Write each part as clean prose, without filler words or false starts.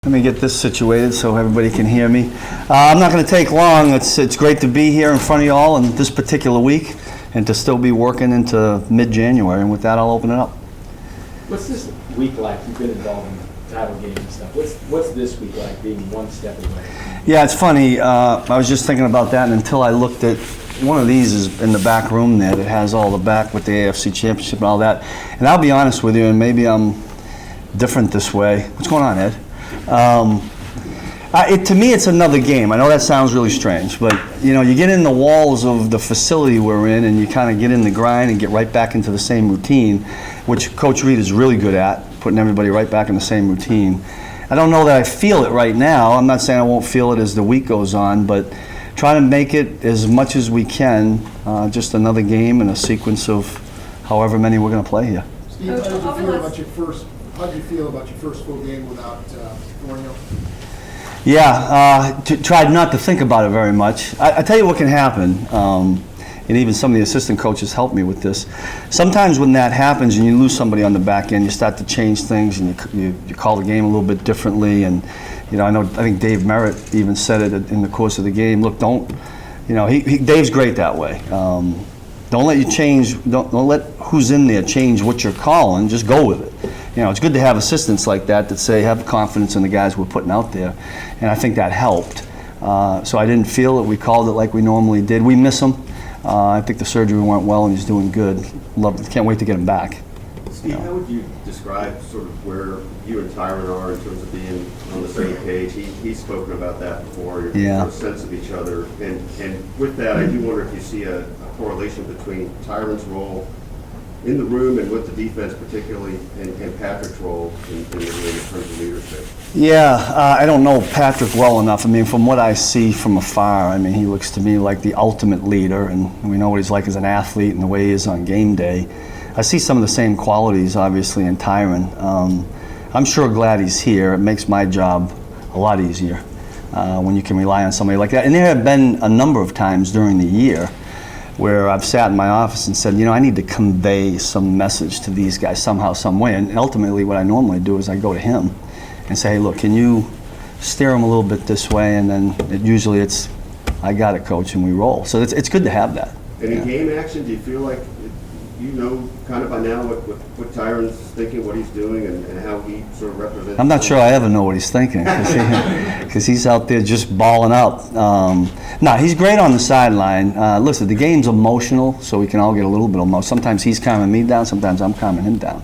Let me get this situated so everybody can hear me. I'm not going to take long. It's great to be here in front of you all in this particular week and to still be working into mid-January. And with that, I'll open it up. What's this week like? You've been involved in title games and stuff. What's this week like, being one step away? Yeah, it's funny. I was just thinking about that, and until I looked at one of these is in the back room there that has all the back with the AFC Championship and all that. And I'll be honest with you, and maybe I'm different this way. What's going on, Ed? To me, it's another game. I know that sounds really strange, but you know, you get in the walls of the facility we're in, and you kind of get in the grind and get right back into the same routine, which Coach Reed is really good at, putting everybody right back in the same routine. I don't know that I feel it right now. I'm not saying I won't feel it as the week goes on, but trying to make it as much as we can, just another game and a sequence of however many we're going to play here. Steve, how did you feel about your first full game without Spagnuolo? Yeah, tried not to think about it very much. I tell you what can happen, and even some of the assistant coaches help me with this. Sometimes when that happens and you lose somebody on the back end, you start to change things and you call the game a little bit differently. And you know, I think Dave Merritt even said it in the course of the game. Look, Dave's great that way. Don't let you change. Don't let who's in there change what you're calling. Just go with it. You know, it's good to have assistants like that say have confidence in the guys we're putting out there, and I think that helped. So I didn't feel it. We called it like we normally did. We miss him. I think the surgery went well, and he's doing good. Can't wait to get him back. Steve, how would you describe sort of where you and Tyron are in terms of being on the same page? He's spoken about that before. Your sense of each other, and with that, I do wonder if you see a correlation between Tyron's role in the room and with the defense particularly, and Patrick's role in the room in terms of leadership. Yeah, I don't know Patrick well enough. I mean, from what I see from afar, I mean, he looks to me like the ultimate leader, and we know what he's like as an athlete and the way he is on game day. I see some of the same qualities, obviously, in Tyron. I'm sure glad he's here. It makes my job a lot easier when you can rely on somebody like that. And there have been a number of times during the year where I've sat in my office and said, you know, I need to convey some message to these guys somehow, some way. And ultimately what I normally do is I go to him and say, hey, look, can you steer him a little bit this way? And then usually it's, I got it, coach, and we roll. So it's good to have that. And in game action, do you feel like you know kind of by now what Tyron's thinking, what he's doing, and how he sort of represents? I'm not sure I ever know what he's thinking because he's out there just balling up. No, he's great on the sideline. Listen, the game's emotional, so we can all get a little bit emotional. Sometimes he's calming me down, sometimes I'm calming him down.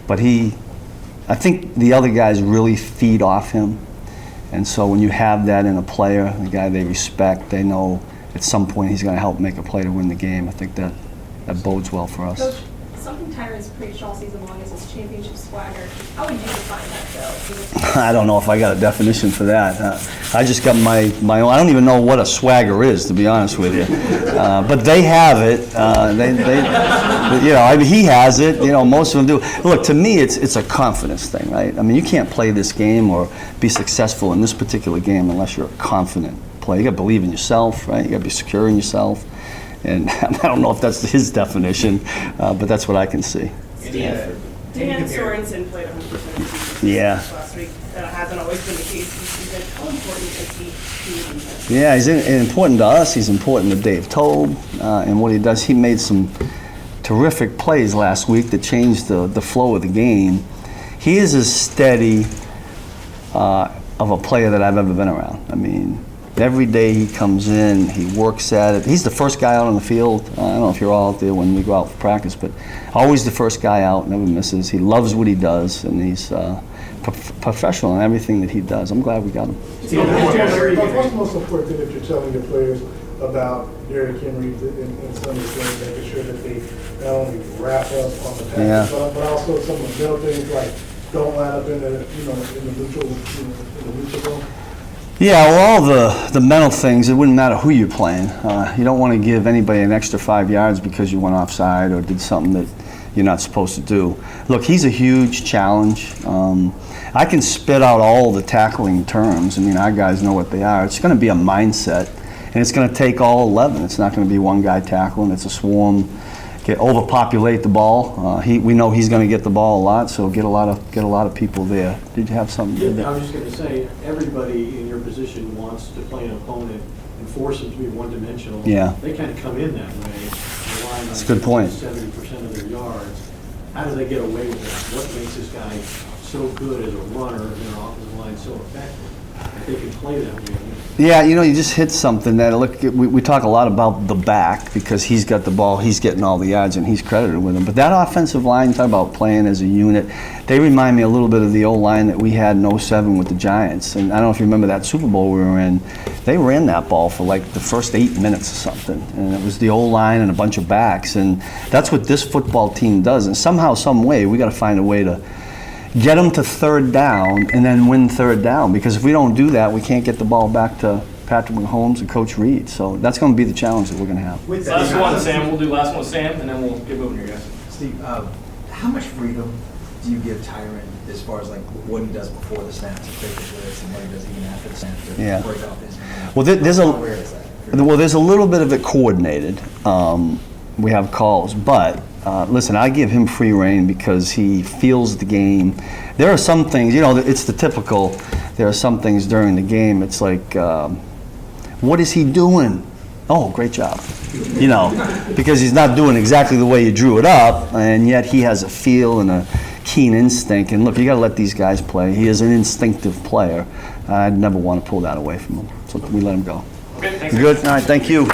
But I think the other guys really feed off him. And so when you have that in a player, the guy they respect, they know at some point he's going to help make a play to win the game. I think that bodes well for us. Coach, something Tyron's preached all season long is his championship swagger. How would you define that, though? I don't know if I got a definition for that. I just got my own. I don't even know what a swagger is, to be honest with you. But they have it. You know, I mean, he has it. You know, most of them do. Look, to me, it's a confidence thing, right? I mean, you can't play this game or be successful in this particular game unless you're a confident player. You got to believe in yourself, right? You got to be secure in yourself. And I don't know if that's his definition, but that's what I can see. Dan Sorensen played 100% of the season last week. That hasn't always been the case this season. How important is he to the defense? Yeah, he's important to us. He's important to Dave Tobe and what he does. He made some terrific plays last week that changed the flow of the game. He is as steady of a player that I've ever been around. I mean, every day he comes in, he works at it. He's the first guy out on the field. I don't know if you're all out there when we go out for practice, but always the first guy out, never misses. He loves what he does, and he's professional in everything that he does. I'm glad we got him. What's the most important thing that you're telling your players about Derrick Henry in some of the things, making sure that they not only wrap up on the pass, but also some of the little things like don't line up in the neutral zone? Yeah, well, all the mental things, it wouldn't matter who you're playing. You don't want to give anybody an extra 5 yards because you went offside or did something that you're not supposed to do. Look, he's a huge challenge. I can spit out all the tackling terms. I mean, our guys know what they are. It's going to be a mindset, and it's going to take all 11. It's not going to be one guy tackling. It's a swarm. overpopulate the ball. We know he's going to get the ball a lot, so get a lot of people there. Did you have something? Yeah, I was just going to say, everybody in your position wants to play an opponent and force them to be one-dimensional. Yeah. They kind of come in that way, relying on That's a good point. 70% of their yards. How do they get away with that? What makes this guy so good as a runner and their offensive line so effective? If they can play that way. Yeah, you just hit something that, look, we talk a lot about the back because he's got the ball, he's getting all the yards, and he's credited with them. But that offensive line, talk about playing as a unit, they remind me a little bit of the old line that we had in 07 with the Giants. And I don't know if you remember that Super Bowl we were in. They ran that ball for like the first 8 minutes or something. And it was the old line and a bunch of backs. And that's what this football team does. And somehow, some way, we got to find a way to get them to third down and then win third down, because if we don't do that, we can't get the ball back to Patrick Mahomes and Coach Reed. So that's going to be the challenge that we're going to have. With Last one, Sam. We'll do last one with Sam, and then we'll get moving here, guys. Steve, how much freedom do you give Tyron as far as like what he does before the snap to create the blitz and what he does even after the snap to Yeah. break off his? Well, there's Where is that? there's a little bit of it coordinated. We have calls, but listen, I give him free rein because he feels the game. There are some things, it's the typical. There are some things during the game. It's like, what is he doing? Oh, great job. Because he's not doing exactly the way you drew it up, and yet he has a feel and a keen instinct. And look, you got to let these guys play. He is an instinctive player. I'd never want to pull that away from him. So we let him go. Okay, thanks. Good. All right. Thank you.